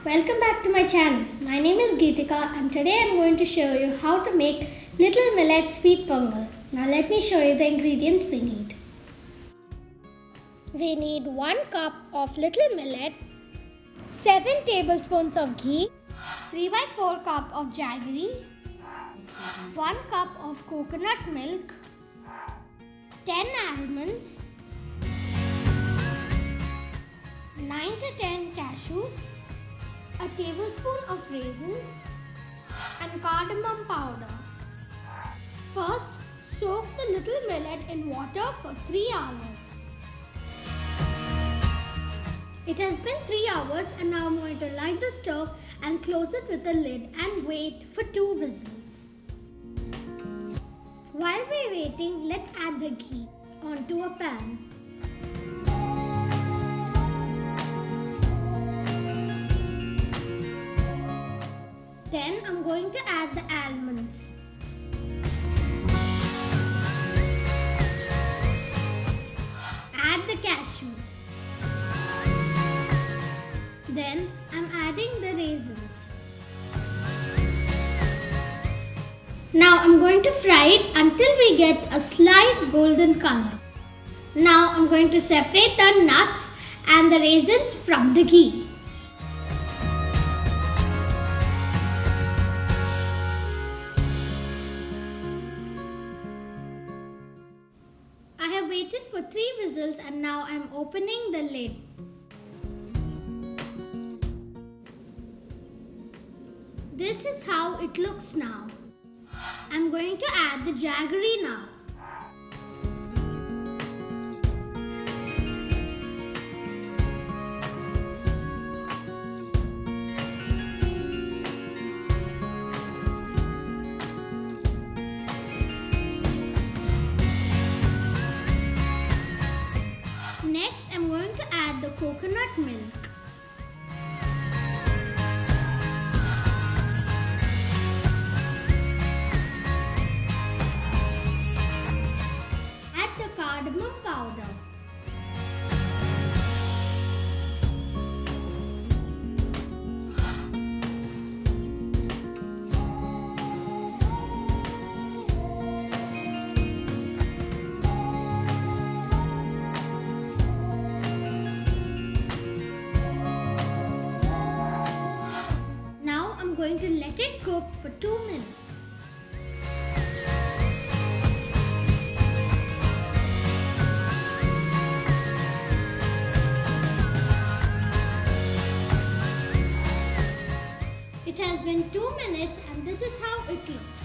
Welcome back to my channel. My name is Geetika and today I am going to show you how to make little millet sweet pongal. Now let me show you the ingredients we need. We need 1 cup of little millet, 7 tablespoons of ghee, 3/4 cup of jaggery, 1 cup of coconut milk, 10 almonds, 9 to 10 cashews, a tablespoon of raisins and cardamom powder. First, soak the little millet in water for 3 hours. It has been 3 hours and now I'm going to light the stove and close it with the lid and wait for 2 whistles. While we're waiting, let's add the ghee onto a pan. Then I'm going to add the almonds. Add the cashews. Then I'm adding the raisins. Now I'm going to fry it until we get a slight golden color. Now I'm going to separate the nuts and the raisins from the ghee. I have waited for 3 whistles and now I am opening the lid. This is how it looks now. I am going to add the jaggery now. Next, I'm going to add the coconut milk. Add the cardamom powder. I'm going to let it cook for 2 minutes. It has been 2 minutes and this is how it looks.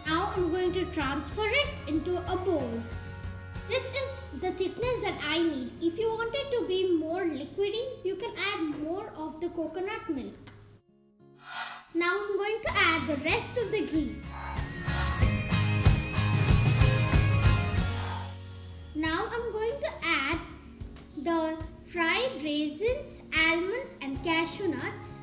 Now I'm going to transfer it into a bowl. This is the thickness that I need. If you want it to be more liquidy, you can add more of the coconut milk. Now I'm going to add the rest of the ghee. Now I'm going to add the fried raisins, almonds and cashew nuts.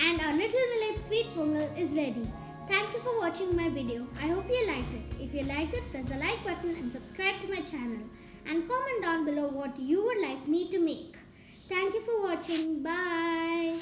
And our little millet sweet pongal is ready. Thank you for watching my video. I hope you liked it. If you liked it, press the like button and subscribe to my channel. And comment down below what you would like me to make. Thank you for watching. Bye.